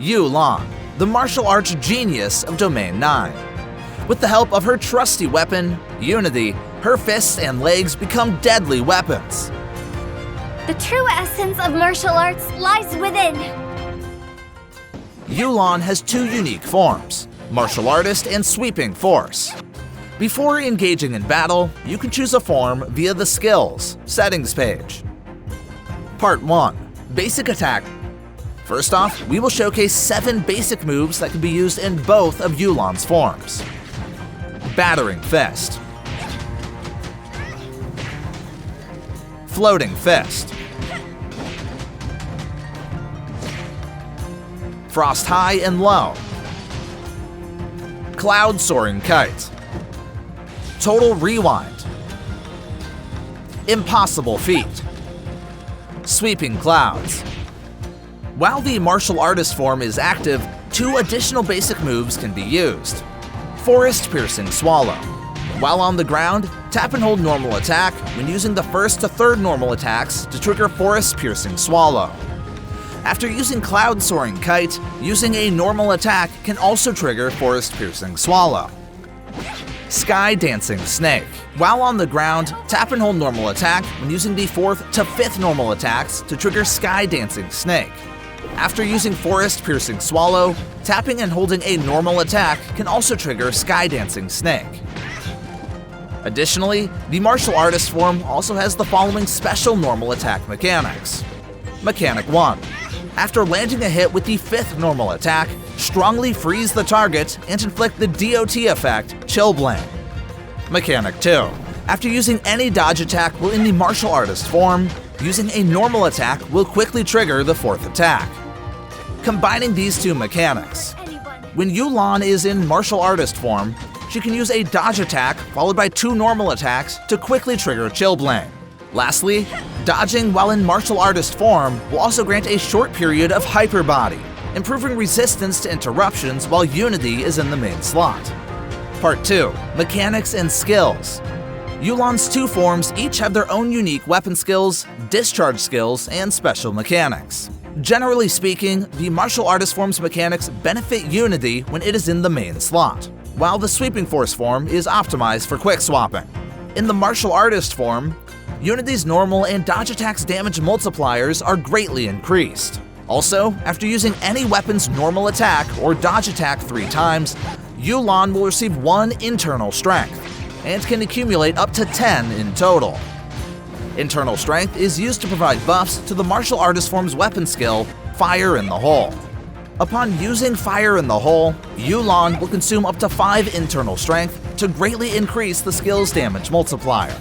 Yulan, the martial arts genius of Domain 9. With the help of her trusty weapon, Unity, her fists and legs become deadly weapons. The true essence of martial arts lies within. Yulan has two unique forms, martial artist and sweeping force. Before engaging in battle, you can choose a form via the Skills settings page. Part 1. Basic attack. First off, we will showcase 7 basic moves that can be used in both of Yulan's forms. Battering Fist, Floating Fist, Frost High and Low, Cloud Soaring Kite, Total Rewind, Impossible Feat, Sweeping Clouds. While the martial artist form is active, 2 additional basic moves can be used. Forest Piercing Swallow. While on the ground, tap and hold normal attack when using the first to third normal attacks to trigger Forest Piercing Swallow. After using Cloud Soaring Kite, using a normal attack can also trigger Forest Piercing Swallow. Sky Dancing Snake. While on the ground, tap and hold normal attack when using the 4th to 5th normal attacks to trigger Sky Dancing Snake. After using Forest Piercing Swallow, tapping and holding a normal attack can also trigger Sky Dancing Snake. Additionally, the martial artist form also has the following special normal attack mechanics. Mechanic 1. After landing a hit with the 5th normal attack, strongly freeze the target and inflict the DOT effect, Chillblade. Mechanic 2. After using any dodge attack while in the martial artist form, using a normal attack will quickly trigger the 4th attack. Combining these 2 mechanics, when Yulan is in martial artist form, she can use a dodge attack followed by 2 normal attacks to quickly trigger Chillblade. Lastly, dodging while in martial artist form will also grant a short period of hyper body, improving resistance to interruptions while Unity is in the main slot. Part 2. Mechanics and Skills. Yulan's 2 forms each have their own unique weapon skills, discharge skills, and special mechanics. Generally speaking, the martial artist form's mechanics benefit Unity when it is in the main slot, while the sweeping force form is optimized for quick swapping. In the martial artist form, Unity's normal and dodge attacks damage multipliers are greatly increased. Also, after using any weapon's normal attack or dodge attack 3 times, Yulan will receive 1 internal strength, and can accumulate up to 10 in total. Internal strength is used to provide buffs to the martial artist form's weapon skill, Fire in the Hole. Upon using Fire in the Hole, Yulan will consume up to 5 internal strength to greatly increase the skill's damage multiplier.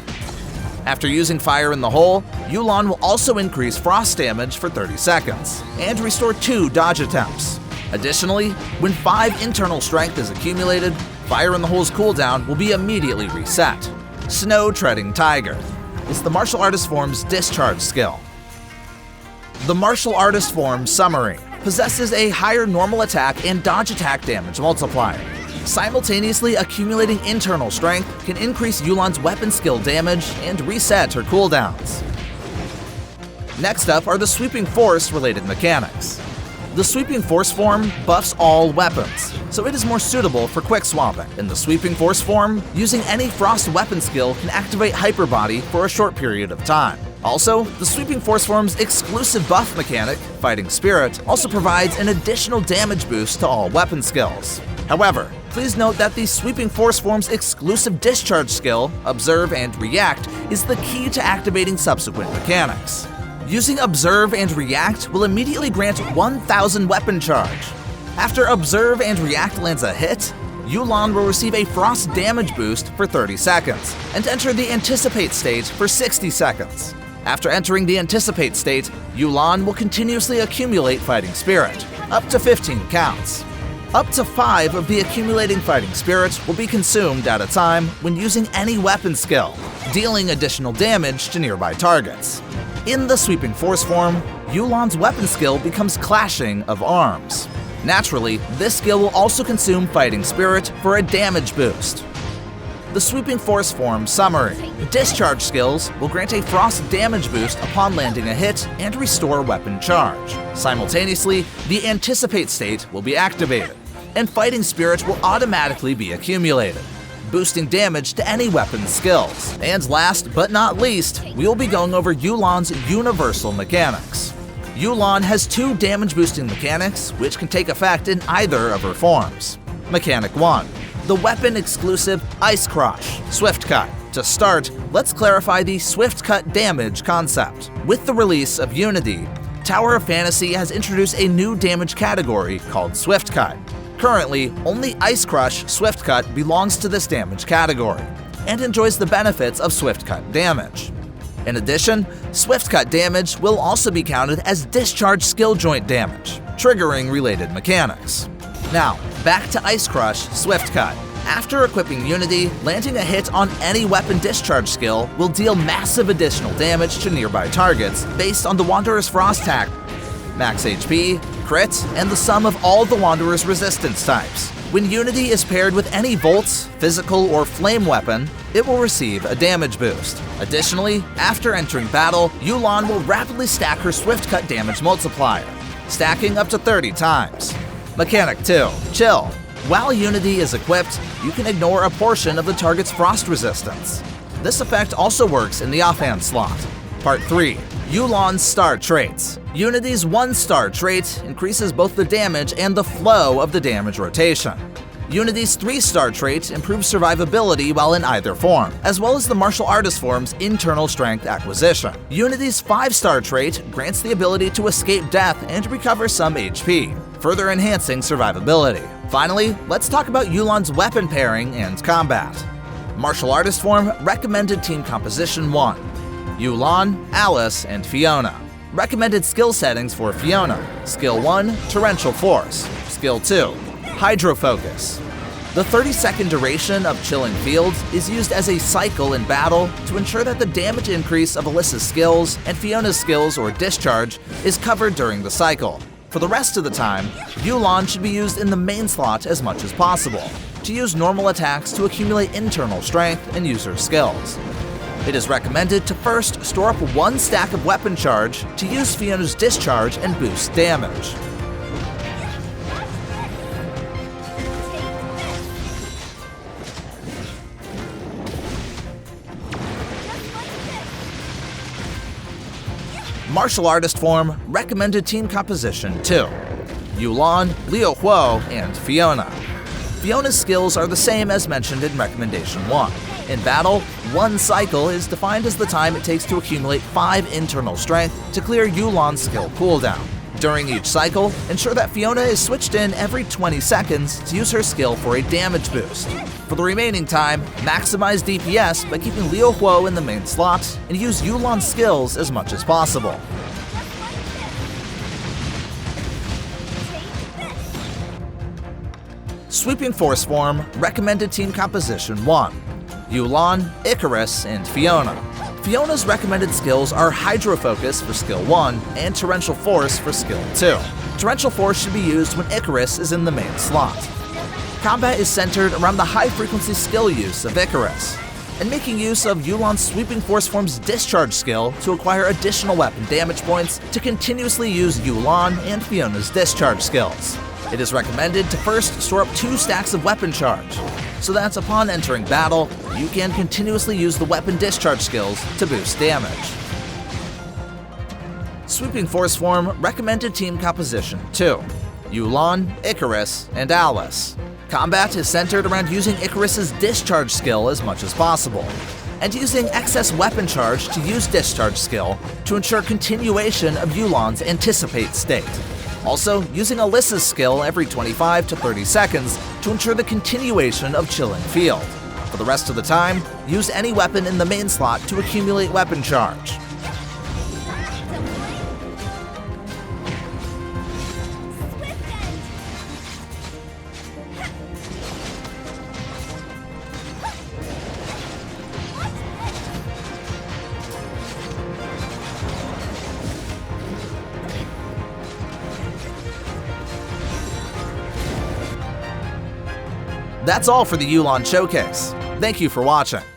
After using Fire in the Hole, Yulan will also increase frost damage for 30 seconds, and restore 2 dodge attempts. Additionally, when 5 internal strength is accumulated, Fire in the Hole's cooldown will be immediately reset. Snow Treading Tiger is the martial artist form's discharge skill. The martial artist form Summary possesses a higher normal attack and dodge attack damage multiplier. Simultaneously accumulating internal strength can increase Yulan's weapon skill damage and reset her cooldowns. Next up are the Sweeping Force related mechanics. The Sweeping Force form buffs all weapons, so it is more suitable for quick swapping. In the Sweeping Force form, using any Frost weapon skill can activate Hyper Body for a short period of time. Also, the Sweeping Force form's exclusive buff mechanic, Fighting Spirit, also provides an additional damage boost to all weapon skills. However, please note that the Sweeping Force form's exclusive discharge skill, Observe and React, is the key to activating subsequent mechanics. Using Observe and React will immediately grant 1,000 weapon charge. After Observe and React lands a hit, Yulan will receive a frost damage boost for 30 seconds, and enter the Anticipate state for 60 seconds. After entering the Anticipate state, Yulan will continuously accumulate Fighting Spirit, up to 15 counts. Up to 5 of the accumulating Fighting Spirit will be consumed at a time when using any weapon skill, dealing additional damage to nearby targets. In the Sweeping Force form, Yulan's weapon skill becomes Clashing of Arms. Naturally, this skill will also consume Fighting Spirit for a damage boost. The Sweeping Force Form Summary. Discharge skills will grant a frost damage boost upon landing a hit and restore weapon charge. Simultaneously, the Anticipate state will be activated, and Fighting Spirit will automatically be accumulated, boosting damage to any weapon skills. And last but not least, we will be going over Yulan's universal mechanics. Yulan has 2 damage-boosting mechanics, which can take effect in either of her forms. Mechanic 1. The weapon-exclusive Ice Crush, Swift Cut. To start, let's clarify the Swift Cut damage concept. With the release of Unity, Tower of Fantasy has introduced a new damage category called Swift Cut. Currently, only Ice Crush Swift Cut belongs to this damage category, and enjoys the benefits of Swift Cut damage. In addition, Swift Cut damage will also be counted as Discharge Skill Joint damage, triggering related mechanics. Now, back to Ice Crush Swift Cut. After equipping Unity, landing a hit on any weapon discharge skill will deal massive additional damage to nearby targets based on the Wanderer's Frost Tack, max HP, crit, and the sum of all the Wanderer's resistance types. When Unity is paired with any Volts, physical, or flame weapon, it will receive a damage boost. Additionally, after entering battle, Yulan will rapidly stack her Swift Cut damage multiplier, stacking up to 30 times. Mechanic 2. Chill. While Unity is equipped, you can ignore a portion of the target's frost resistance. This effect also works in the offhand slot. Part 3. Yulan's Star Traits. Unity's 1-star trait increases both the damage and the flow of the damage rotation. Unity's 3-star trait improves survivability while in either form, as well as the martial artist form's internal strength acquisition. Unity's 5-star trait grants the ability to escape death and recover some HP, further enhancing survivability. Finally, let's talk about Yulan's weapon pairing and combat. Martial artist form recommended team composition 1. Yulan, Alice, and Fiona. Recommended skill settings for Fiona. Skill 1, Torrential Force. Skill 2, Hydro Focus. The 30-second duration of Chilling Fields is used as a cycle in battle to ensure that the damage increase of Alyssa's skills and Fiona's skills or discharge is covered during the cycle. For the rest of the time, Yulan should be used in the main slot as much as possible, to use normal attacks to accumulate internal strength and user skills. It is recommended to first store up 1 stack of weapon charge to use Fiona's discharge and boost damage. Martial artist form recommended team composition 2. Yulan, Liu Huo, and Fiona. Fiona's skills are the same as mentioned in recommendation 1. In battle, 1 cycle is defined as the time it takes to accumulate 5 internal strength to clear Yulan's skill cooldown. During each cycle, ensure that Fiona is switched in every 20 seconds to use her skill for a damage boost. For the remaining time, maximize DPS by keeping Liu Huo in the main slot and use Yulan's skills as much as possible. Sweeping Force form recommended team composition 1. Yulan, Icarus, and Fiona. Fiona's recommended skills are Hydro Focus for skill 1 and Torrential Force for skill 2. Torrential Force should be used when Icarus is in the main slot. Combat is centered around the high-frequency skill use of Icarus, and making use of Yulan's Sweeping Force form's Discharge skill to acquire additional weapon damage points to continuously use Yulan and Fiona's Discharge skills. It is recommended to first store up 2 stacks of weapon charge, so that upon entering battle, you can continuously use the weapon discharge skills to boost damage. Sweeping Force form recommended team composition 2. Yulan, Icarus, and Alice. Combat is centered around using Icarus's discharge skill as much as possible, and using excess weapon charge to use discharge skill to ensure continuation of Yulan's Anticipate state. Also, using Alyssa's skill every 25 to 30 seconds to ensure the continuation of Chilling Field. For the rest of the time, use any weapon in the main slot to accumulate weapon charge. That's all for the Yulan showcase. Thank you for watching.